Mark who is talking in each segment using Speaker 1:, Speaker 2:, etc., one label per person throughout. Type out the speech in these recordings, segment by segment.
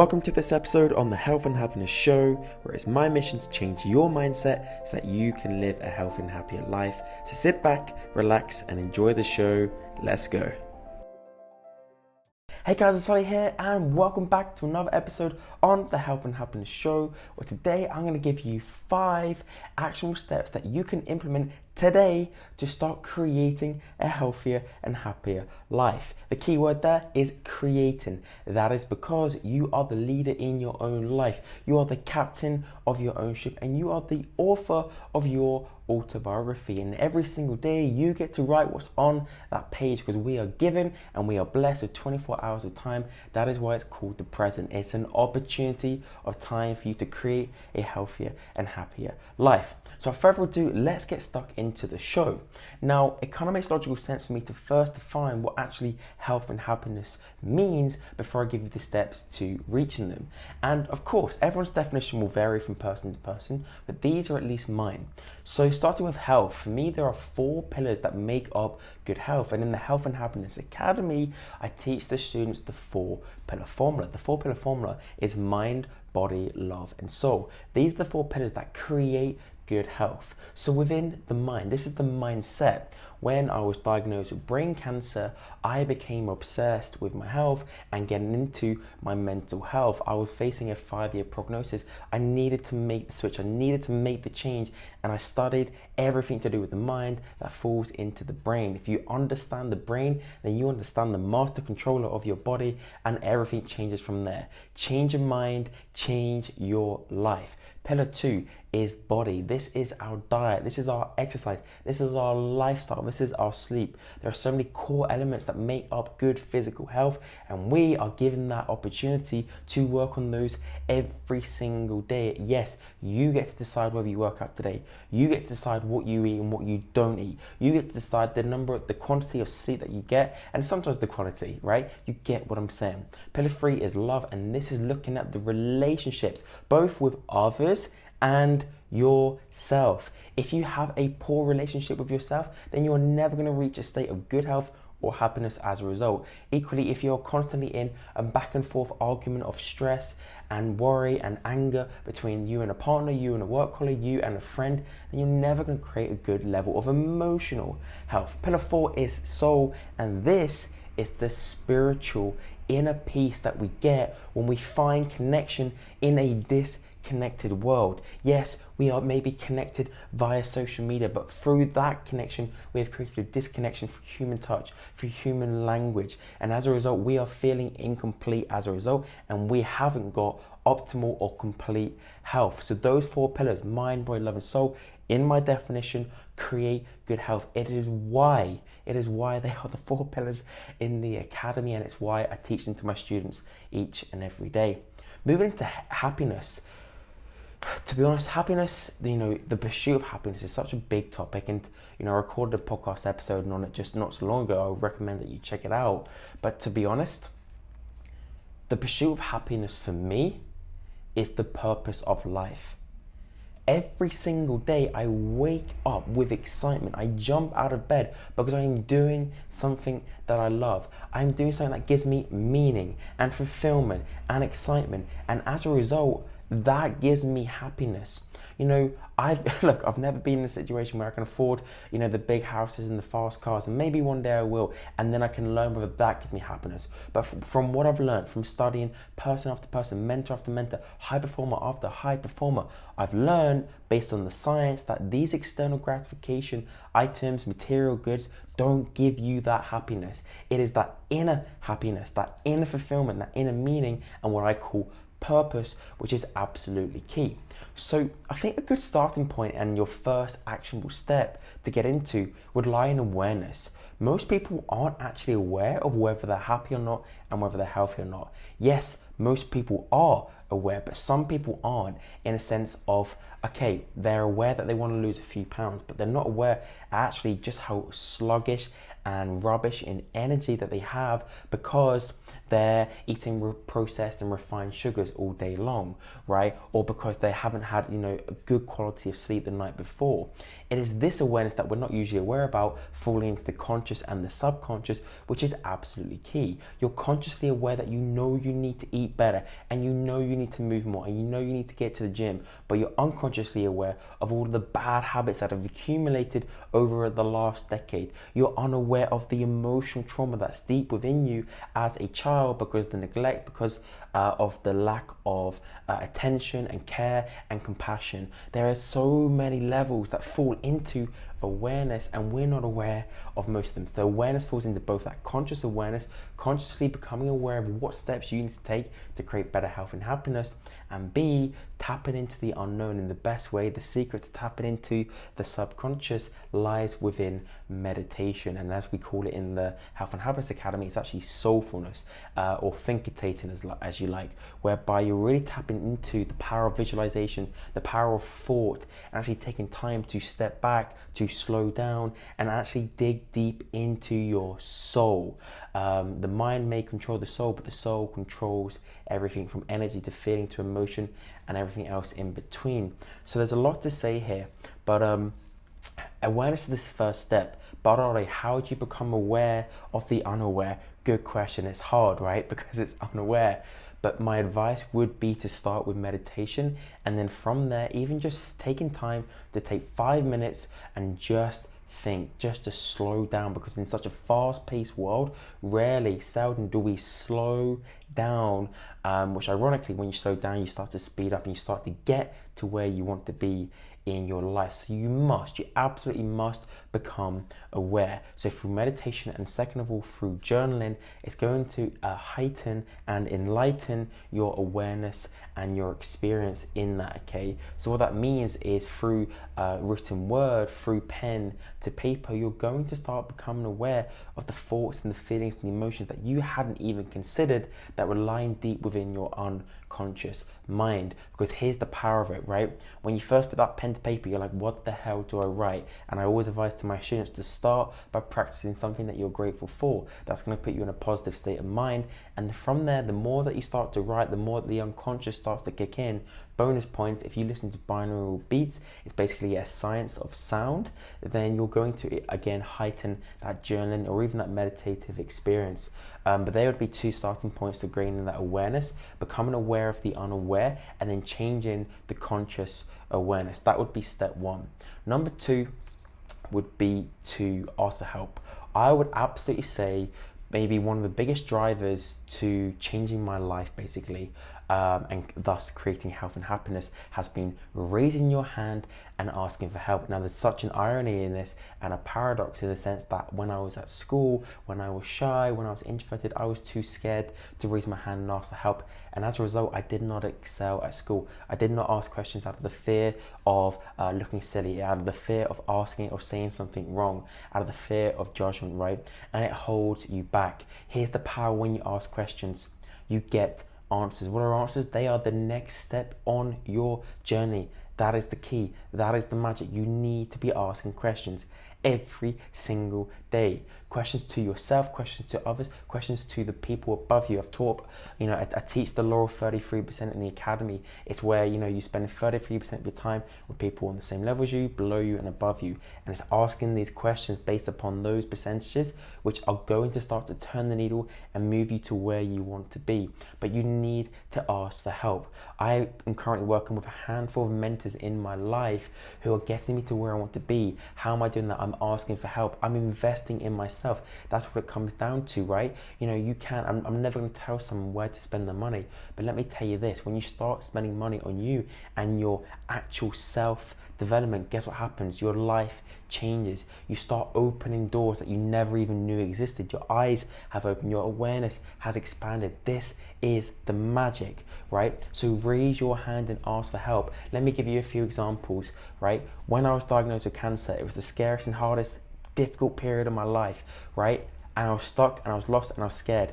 Speaker 1: Welcome to this episode on the Health and Happiness Show, where it's my mission to change your mindset so that you can live a healthy and happier life. So sit back, relax, and enjoy the show. Let's go. Hey guys, it's Ollie here, and welcome back to another episode on the Health and Happiness Show, where today I'm going to give you 5 actionable steps that you can implement today to start creating a healthier and happier life. The key word there is creating. That is because you are the leader in your own life. You are the captain of your own ship, and you are the author of your autobiography. And every single day you get to write what's on that page, because we are given and we are blessed with 24 hours of time. That is why it's called the present. It's an opportunity of time for you to create a healthier and happier life. So without further ado, let's get stuck into the show. Now, it kind of makes logical sense for me to first define what actually health and happiness means before I give you the steps to reaching them. And of course, everyone's definition will vary from person to person, but these are at least mine. So starting with health, for me, there are 4 pillars that make up good health. And in the Health and Happiness Academy, I teach the students the 4-pillar formula. The 4-pillar formula is mind, body, love, and soul. These are the 4 pillars that create good health. So within the mind, this is the mindset. When I was diagnosed with brain cancer, I became obsessed with my health and getting into my mental health. I was facing a 5-year prognosis. I needed to make the switch. I needed to make the change, and I studied everything to do with the mind that falls into the brain. If you understand the brain, then you understand the master controller of your body, and everything changes from there. Change your mind, change your life. Pillar 2 is body. This is our diet. This is our exercise. This is our lifestyle. This is our sleep. There are so many core elements that make up good physical health, and we are given that opportunity to work on those every single day. Yes, you get to decide whether you work out today. You get to decide what you eat and what you don't eat. You get to decide the quantity of sleep that you get, and sometimes the quality, right? You get what I'm saying. Pillar 3 is love, and this is looking at the relationships, both with others and yourself. If you have a poor relationship with yourself, then you're never going to reach a state of good health or happiness as a result. Equally, if you're constantly in a back and forth argument of stress and worry and anger between you and a partner, you and a work colleague, you and a friend, then you're never going to create a good level of emotional health. Pillar 4 is soul, and this is the spiritual inner peace that we get when we find connection in a disconnected world. Yes, we are maybe connected via social media, but through that connection, we have created a disconnection for human touch, for human language. And as a result, we are feeling incomplete as a result, and we haven't got optimal or complete health. So those 4 pillars, mind, body, love, and soul, in my definition, create good health. It is why they are the 4 pillars in the academy, and it's why I teach them to my students each and every day. Moving into happiness. To be honest, happiness, the pursuit of happiness is such a big topic, and I recorded a podcast episode on it just not so long ago. I would recommend that you check it out. But to be honest, the pursuit of happiness for me is the purpose of life. Every single day I wake up with excitement. I jump out of bed because I am doing something that I love. I'm doing something that gives me meaning and fulfillment and excitement, and as a result, that gives me happiness. I've never been in a situation where I can afford, the big houses and the fast cars, and maybe one day I will, and then I can learn whether that gives me happiness. But from what I've learned from studying person after person, mentor after mentor, high performer after high performer, I've learned based on the science that these external gratification items, material goods, don't give you that happiness. It is that inner happiness, that inner fulfillment, that inner meaning, and what I call purpose, which is absolutely key. So I think a good starting point and your first actionable step to get into would lie in awareness. Most people aren't actually aware of whether they're happy or not and whether they're healthy or not. Yes, most people are aware, but some people aren't, in a sense of, okay, they're aware that they want to lose a few pounds, but they're not aware actually just how sluggish and rubbish in energy that they have, because they're eating processed and refined sugars all day long, right? Or because they haven't had, a good quality of sleep the night before. It is this awareness that we're not usually aware about falling into the conscious and the subconscious, which is absolutely key. You're consciously aware that you know you need to eat better, and you know you need to move more, and you know you need to get to the gym, but you're unconsciously aware of all of the bad habits that have accumulated over the last decade. You're unaware of the emotional trauma that's deep within you as a child because of the neglect, because of the lack of attention and care and compassion. There are so many levels that fall into awareness, and we're not aware of most of them. So awareness falls into both that conscious awareness, consciously becoming aware of what steps you need to take to create better health and happiness, and B, tapping into the unknown. In the best way, the secret to tapping into the subconscious lies within meditation, and as we call it in the Health and Happiness Academy, it's actually soulfulness, or thinkertating as you like, whereby you're really tapping into the power of visualization, the power of thought, and actually taking time to step back, to slow down, and actually dig deep into your soul. The mind may control the soul, but the soul controls everything from energy to feeling to emotion and everything else in between. So there's a lot to say here, but awareness is this first step. But Ollie, how do you become aware of the unaware? Good question. It's hard, right? Because it's unaware. But my advice would be to start with meditation, and then from there, even just taking time to take 5 minutes and just think, just to slow down, because in such a fast-paced world, seldom do we slow down, which ironically, when you slow down, you start to speed up and you start to get to where you want to be in your life. So you absolutely must become aware. So through meditation, and second of all through journaling, it's going to heighten and enlighten your awareness and your experience in that. Okay, so what that means is through written word, through pen to paper, you're going to start becoming aware of the thoughts and the feelings and the emotions that you hadn't even considered, that were lying deep within your unconscious mind. Because here's the power of it, right? When you first put that pen to paper, you're like, what the hell do I write? And I always advise to my students to start by practicing something that you're grateful for. That's going to put you in a positive state of mind, and from there, the more that you start to write, the more the unconscious starts to kick in. Bonus points, if you listen to binaural beats, it's basically a science of sound, then you're going to again heighten that journaling or even that meditative experience. But there would be 2 starting points to gaining that awareness: becoming aware of the unaware, and then changing the conscious awareness. That would be step 1. Number 2 would be to ask for help. I would absolutely say maybe one of the biggest drivers to changing my life, basically, and thus creating health and happiness, has been raising your hand and asking for help. Now, there's such an irony in this and a paradox, in the sense that when I was at school, when I was shy, when I was introverted, I was too scared to raise my hand and ask for help. And as a result, I did not excel at school. I did not ask questions out of the fear of looking silly, out of the fear of asking or saying something wrong, out of the fear of judgment, right? And it holds you back. Here's the power: when you ask questions, you get answers. What are answers? They are the next step on your journey. That is the key. That is the magic. You need to be asking questions every single day. Questions to yourself, questions to others, questions to the people above you. I've taught, I teach the law of 33% in the academy. It's where, you spend 33% of your time with people on the same level as you, below you, and above you. And it's asking these questions based upon those percentages, which are going to start to turn the needle and move you to where you want to be. But you need to ask for help. I am currently working with a handful of mentors in my life who are getting me to where I want to be. How am I doing that? I'm asking for help. I'm investing in myself. That's what it comes down to, right? I'm never going to tell someone where to spend their money, but let me tell you this: when you start spending money on you and your actual self development, guess what happens? Your life changes. You start opening doors that you never even knew existed. Your eyes have opened, your awareness has expanded. This is the magic, right? So raise your hand and ask for help. Let me give you a few examples, right? When I was diagnosed with cancer, it was the scariest and hardest, difficult period of my life, right? And I was stuck and I was lost and I was scared,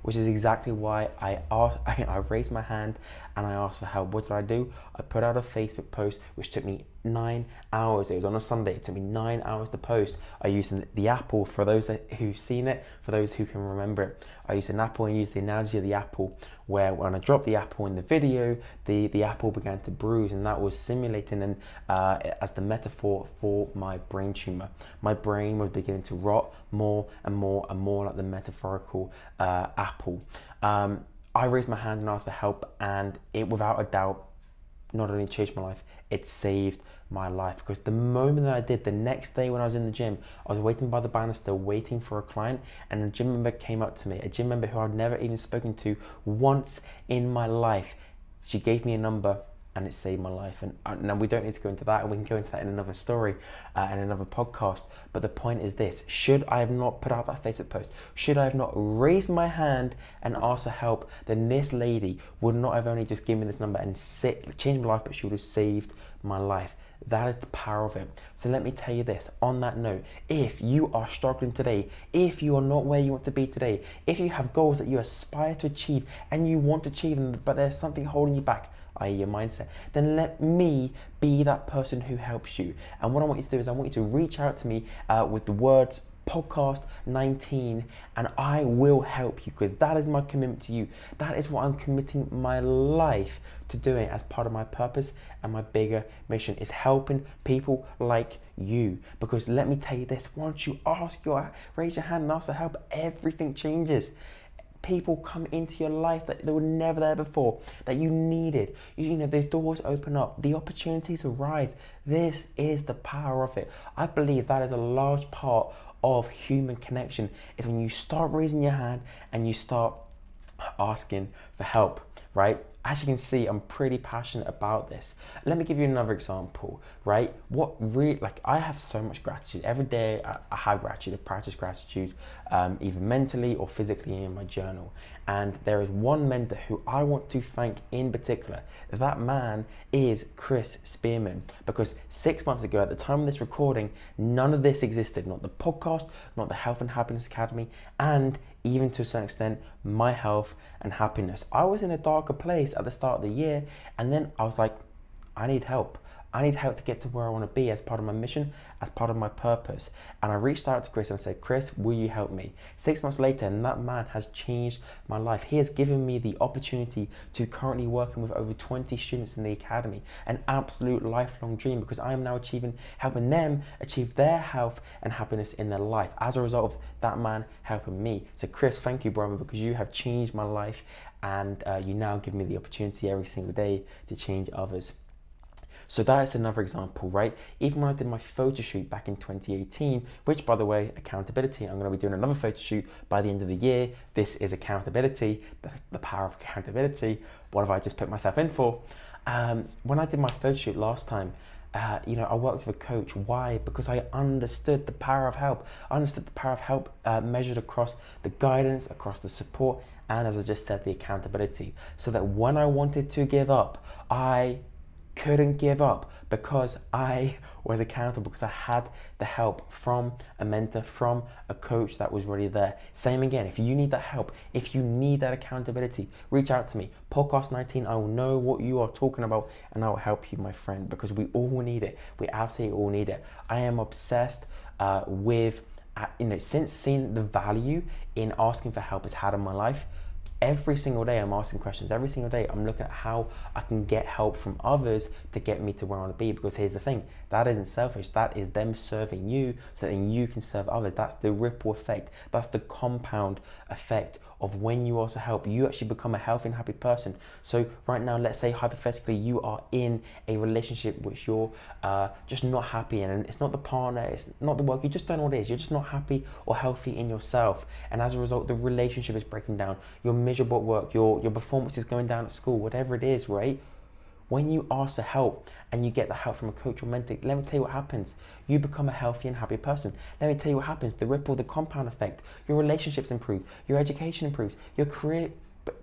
Speaker 1: which is exactly why I raised my hand and I asked for help. What did I do? I put out a Facebook post, which took me 9 hours. It was on a Sunday. It took me 9 hours to post. I used the Apple, for those who've seen it, for those who can remember it. I use an apple and use the analogy of the apple, where when I dropped the apple in the video, the apple began to bruise, and that was simulating and as the metaphor for my brain tumor. My brain was beginning to rot more and more and more like the metaphorical apple. I raised my hand and asked for help, and it, without a doubt, not only changed my life, it saved my life. Because the moment that I did, the next day when I was in the gym, I was waiting by the banister, waiting for a client, and a gym member came up to me, a gym member who I'd never even spoken to once in my life. She gave me a number, and it saved my life. And now we don't need to go into that, and we can go into that in another story and another podcast. But the point is this: should I have not put out that Facebook post, should I have not raised my hand and asked for help, then this lady would not have only just given me this number and changed my life, but she would have saved my life. That is the power of it. So let me tell you this on that note: if you are struggling today, if you are not where you want to be today, if you have goals that you aspire to achieve and you want to achieve them, but there's something holding you back, i.e. your mindset, then let me be that person who helps you. And what I want you to do is I want you to reach out to me with the words podcast 19, and I will help you, because that is my commitment to you. That is what I'm committing my life to doing as part of my purpose and my bigger mission, is helping people like you. Because let me tell you this: once you raise your hand and ask for help, everything changes. People come into your life that they were never there before, that you needed. You know, those doors open up, the opportunities arise. This is the power of it. I believe that is a large part of human connection, is when you start raising your hand and you start asking for help, right? As you can see, I'm pretty passionate about this. Let me give you another example, right? I have so much gratitude. Every day I have gratitude, I practice gratitude, either mentally or physically in my journal. And there is one mentor who I want to thank in particular. That man is Chris Spearman, because 6 months ago, at the time of this recording, none of this existed. Not the podcast, not the Health and Happiness Academy, and even to a certain extent, my health and happiness. I was in a darker place at the start of the year, and then I was like, I need help. I need help to get to where I want to be as part of my mission, as part of my purpose. And I reached out to Chris and said, Chris, will you help me? 6 months later, and that man has changed my life. He has given me the opportunity to currently working with over 20 students in the academy, an absolute lifelong dream, because I am now helping them achieve their health and happiness in their life as a result of that man helping me. So Chris, thank you, brother, because you have changed my life, and you now give me the opportunity every single day to change others. So that is another example, right? Even when I did my photo shoot back in 2018, which, by the way, accountability, I'm going to be doing another photo shoot by the end of the year. This is accountability, the power of accountability. What have I just put myself in for? When I did my photo shoot last time, I worked with a coach. Why? Because I understood the power of help. I understood the power of help measured across the guidance, across the support, and as I just said, the accountability. So that when I wanted to give up, I couldn't give up, because I was accountable, because I had the help from a mentor, from a coach that was already there. Same again, if you need that help, if you need that accountability, reach out to me. Podcast 19, I will know what you are talking about, and I will help you, my friend, because we all need it. We absolutely all need it. I am obsessed with, since seeing the value in asking for help has had in my life. Every single day I'm asking questions. Every single day I'm looking at how I can get help from others to get me to where I want to be. Because here's the thing, that isn't selfish. That is them serving you so that you can serve others. That's the ripple effect. That's the compound effect of when you also help, you actually become a healthy and happy person. So right now, let's say hypothetically you are in a relationship which you're just not happy in, and it's not the partner, it's not the work, you just don't know what it is. You're just not happy or healthy in yourself. And as a result, the relationship is breaking down. You're miserable at work, your performance is going down at school, whatever it is, right? When you ask for help and you get the help from a coach or mentor, let me tell you what happens. You become a healthy and happy person. Let me tell you what happens. The ripple, the compound effect. Your relationships improve. Your education improves. Your career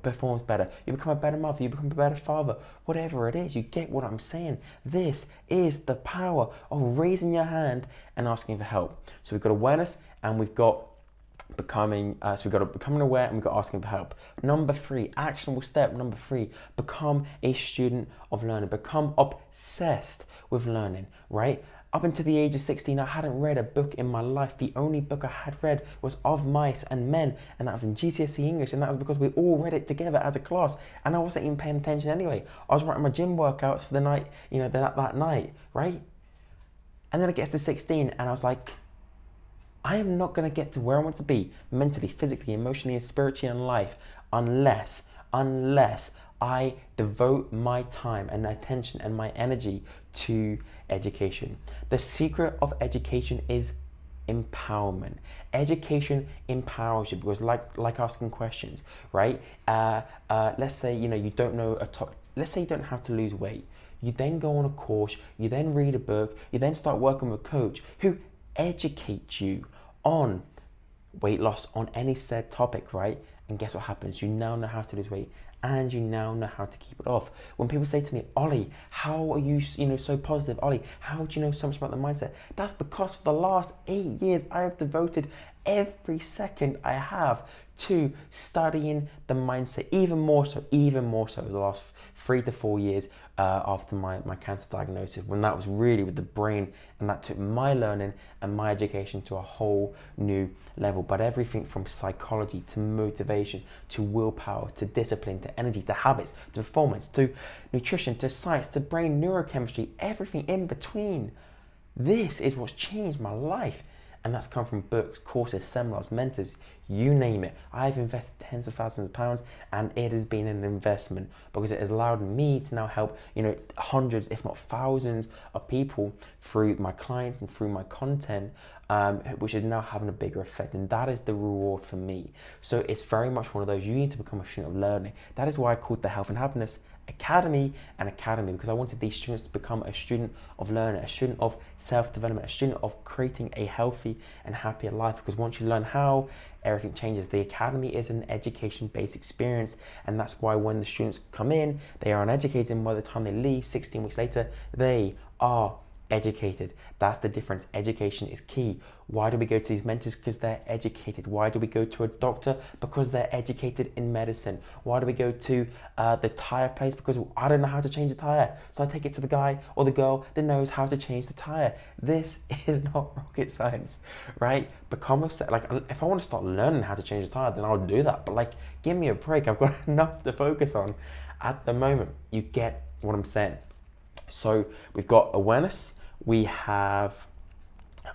Speaker 1: performs better. You become a better mother. You become a better father. Whatever it is, you get what I'm saying. This is the power of raising your hand and asking for help. So we've got awareness and we've got becoming aware, and we've got asking for help. Number 3, actionable step number 3, become a student of learning. Become obsessed with learning, right? Up until the age of 16, I hadn't read a book in my life. The only book I had read was Of Mice and Men, and that was in GCSE English, and that was because we all read it together as a class, and I wasn't even paying attention anyway. I was writing my gym workouts for the night, that night, right? And then it gets to 16, and I was like, I am not going to get to where I want to be mentally, physically, emotionally, and spiritually in life unless I devote my time and attention and my energy to education. The secret of education is empowerment. Education empowers you because, like asking questions, right? Let's say you don't know let's say you don't have to lose weight. You then go on a course, you then read a book, you then start working with a coach who educates you on weight loss, on any said topic, right? And guess what happens? You now know how to lose weight, and you now know how to keep it off. When people say to me, Ollie, how are you, so positive? Ollie, how do you know so much about the mindset? That's because for the last 8 years, I have devoted every second I have to studying the mindset, even more so the last 3 to 4 years after my cancer diagnosis, when that was really with the brain, and that took my learning and my education to a whole new level. But everything from psychology to motivation to willpower to discipline to energy to habits to performance to nutrition to science to brain neurochemistry, everything in between. This is what's changed my life. And that's come from books, courses, seminars, mentors, you name it. I've invested tens of thousands of pounds, and it has been an investment because it has allowed me to now help, hundreds, if not thousands of people through my clients and through my content, which is now having a bigger effect. And that is the reward for me. So it's very much one of those, you need to become a student of learning. That is why I called the Health and Happiness Academy an academy, because I wanted these students to become a student of learning, a student of self-development, a student of creating a healthy and happier life. Because once you learn how, everything changes. The academy is an education-based experience, and that's why when the students come in, they are uneducated, and by the time they leave 16 weeks later, they are educated. That's the difference. Education is key. Why do we go to these mentors? Because they're educated. Why do we go to a doctor? Because they're educated in medicine. Why do we go to the tire place? Because I don't know how to change the tire, so I take it to the guy or the girl that knows how to change the tire. This is not rocket science, right? If I want to start learning how to change the tire, then I'll do that. But give me a break. I've got enough to focus on at the moment. You get what I'm saying? So we've got awareness. We have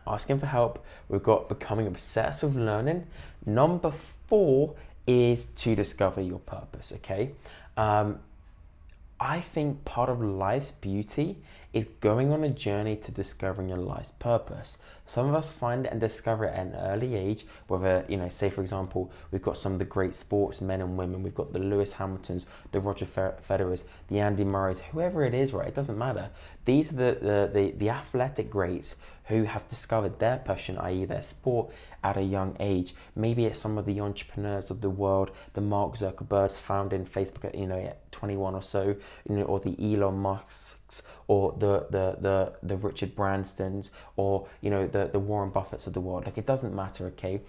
Speaker 1: asking for help. We've got becoming obsessed with learning. Number 4 is to discover your purpose, okay? I think part of life's beauty is going on a journey to discovering your life's purpose. Some of us find it and discover it at an early age, whether, say for example, we've got some of the great sportsmen and women, we've got the Lewis Hamiltons, the Roger Federers, the Andy Murrays, whoever it is, right? It doesn't matter. These are the athletic greats who have discovered their passion, i.e. their sport, at a young age. Maybe it's some of the entrepreneurs of the world, the Mark Zuckerbergs founding Facebook at 21 or so, or the Elon Musks, or the Richard Branstons, or the Warren Buffetts of the world. It doesn't matter, okay?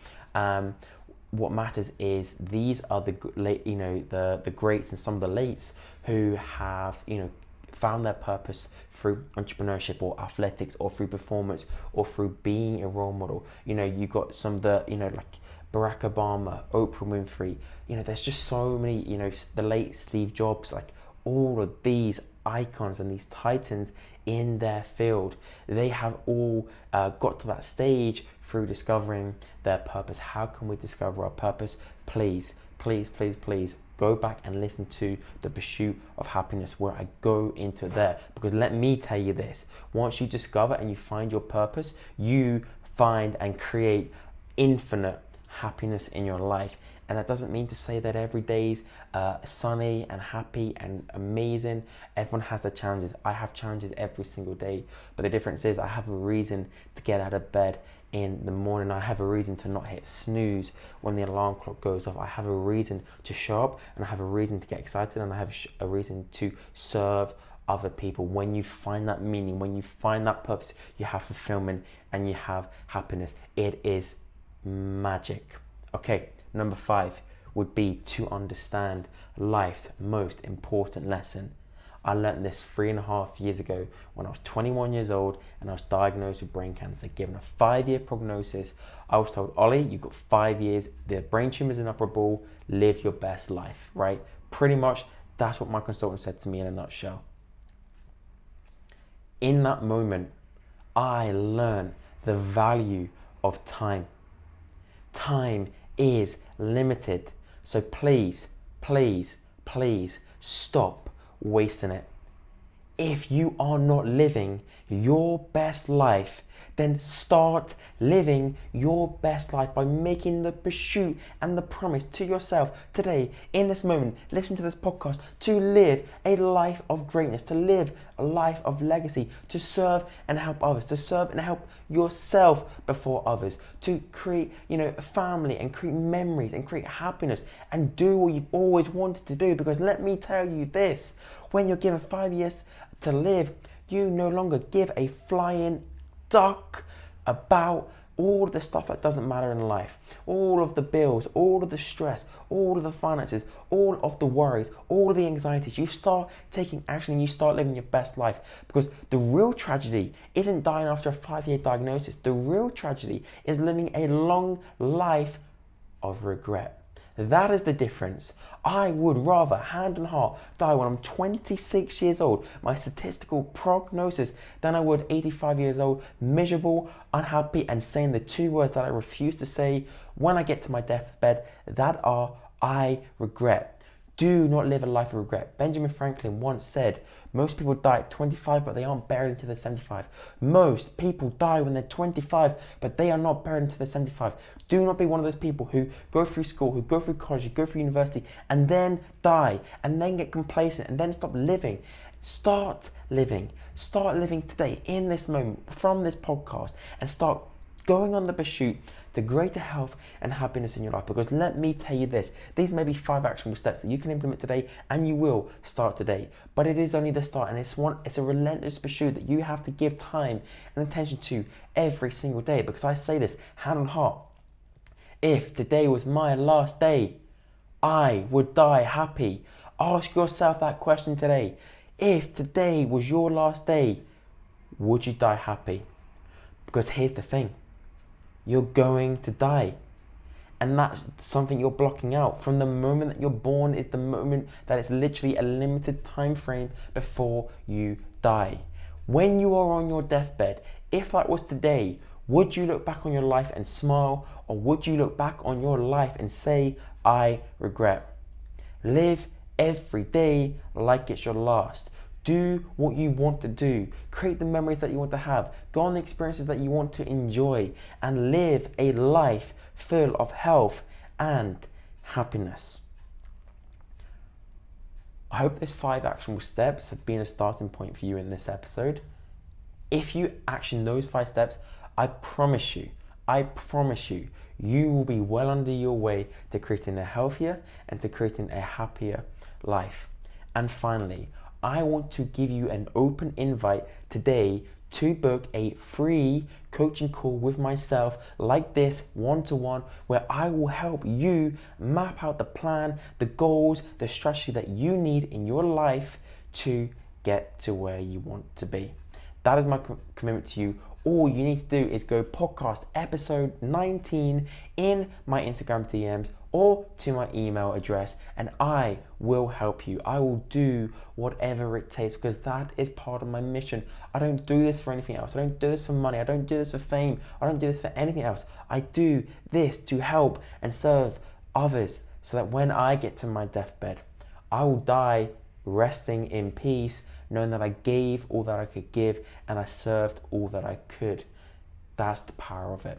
Speaker 1: What matters is these are the greats and some of the lates who have found their purpose through entrepreneurship or athletics or through performance or through being a role model. You got some of the Barack Obama, Oprah Winfrey. There's just so many. The late Steve Jobs. All of these icons and these titans in their field, they have all got to that stage through discovering their purpose. How can we discover our purpose? Please go back and listen to The Pursuit of Happiness, where I go into there. Because let me tell you this, once you discover and you find your purpose, you find and create infinite happiness in your life. And that doesn't mean to say that every day's sunny and happy and amazing. Everyone has their challenges. I have challenges every single day. But the difference is I have a reason to get out of bed in the morning. I have a reason to not hit snooze when the alarm clock goes off. I have a reason to show up, and I have a reason to get excited, and I have a reason to serve other people. When you find that meaning, when you find that purpose, you have fulfillment and you have happiness. It is magic. Okay, number 5 would be to understand life's most important lesson. I learned this 3.5 years ago when I was 21 years old and I was diagnosed with brain cancer, given a 5-year prognosis. I was told, Ollie, you've got 5 years, the brain tumor is inoperable, live your best life, right? Pretty much that's what my consultant said to me in a nutshell. In that moment, I learned the value of time. Time is limited. So please, please, please stop wasting it. If you are not living your best life, then start living your best life by making the pursuit and the promise to yourself today, in this moment, listen to this podcast, to live a life of greatness, to live a life of legacy, to serve and help others, to serve and help yourself before others, to create, a family and create memories and create happiness and do what you've always wanted to do. Because let me tell you this, when you're given 5 years to live, you no longer give a flying duck about all of the stuff that doesn't matter in life, all of the bills, all of the stress, all of the finances, all of the worries, all of the anxieties. You start taking action and you start living your best life, because the real tragedy isn't dying after a 5-year diagnosis. The real tragedy is living a long life of regret. That is the difference. I would rather, hand on heart, die when I'm 26 years old, my statistical prognosis, than I would 85 years old, miserable, unhappy, and saying the 2 words that I refuse to say when I get to my deathbed, that are, I regret. Do not live a life of regret. Benjamin Franklin once said, most people die at 25, but they aren't buried until they're 75. Most people die when they're 25, but they are not buried until they're 75. Do not be one of those people who go through school, who go through college, who go through university, and then die, and then get complacent, and then stop living. Start living. Start living today, in this moment, from this podcast, and start going on the pursuit to greater health and happiness in your life. Because let me tell you this, these may be 5 actionable steps that you can implement today, and you will start today. But it is only the start, and it's a relentless pursuit that you have to give time and attention to every single day. Because I say this, hand on heart, if today was my last day, I would die happy. Ask yourself that question today. If today was your last day, would you die happy? Because here's the thing, you're going to die. And that's something you're blocking out. From the moment that you're born is the moment that it's literally a limited time frame before you die. When you are on your deathbed, if that was today, would you look back on your life and smile, or would you look back on your life and say, I regret? Live every day like it's your last. Do what you want to do. Create the memories that you want to have. Go on the experiences that you want to enjoy, and live a life full of health and happiness. I hope these 5 actionable steps have been a starting point for you in this episode. If you action those 5 steps, I promise you, you will be well under your way to creating a healthier and to creating a happier life. And finally, I want to give you an open invite today to book a free coaching call with myself like this, one-to-one, where I will help you map out the plan, the goals, the strategy that you need in your life to get to where you want to be. That is my commitment to you. All you need to do is go podcast episode 19 in my Instagram DMs or to my email address, and I will help you. I will do whatever it takes, because that is part of my mission. I don't do this for anything else. I don't do this for money. I don't do this for fame. I don't do this for anything else. I do this to help and serve others, so that when I get to my deathbed, I will die resting in peace, knowing that I gave all that I could give and I served all that I could. That's the power of it.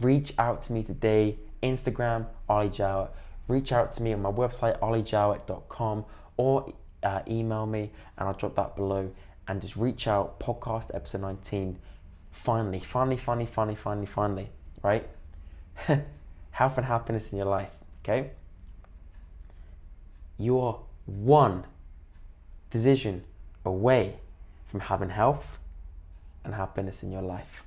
Speaker 1: Reach out to me today, Instagram, Ollie Jowett. Reach out to me on my website, olliejowett.com, or email me, and I'll drop that below. And just reach out, podcast episode 19. Finally, right? Health and happiness in your life, okay? You are one decision away from having health and happiness in your life.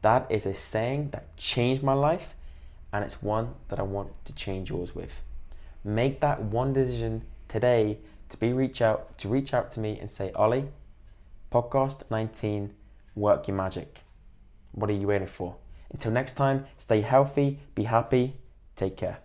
Speaker 1: That is a saying that changed my life, and it's one that I want to change yours with. Make that one decision today to reach out to me and say, Ollie, podcast 19, work your magic. What are you waiting for? Until next time, stay healthy, be happy, take care.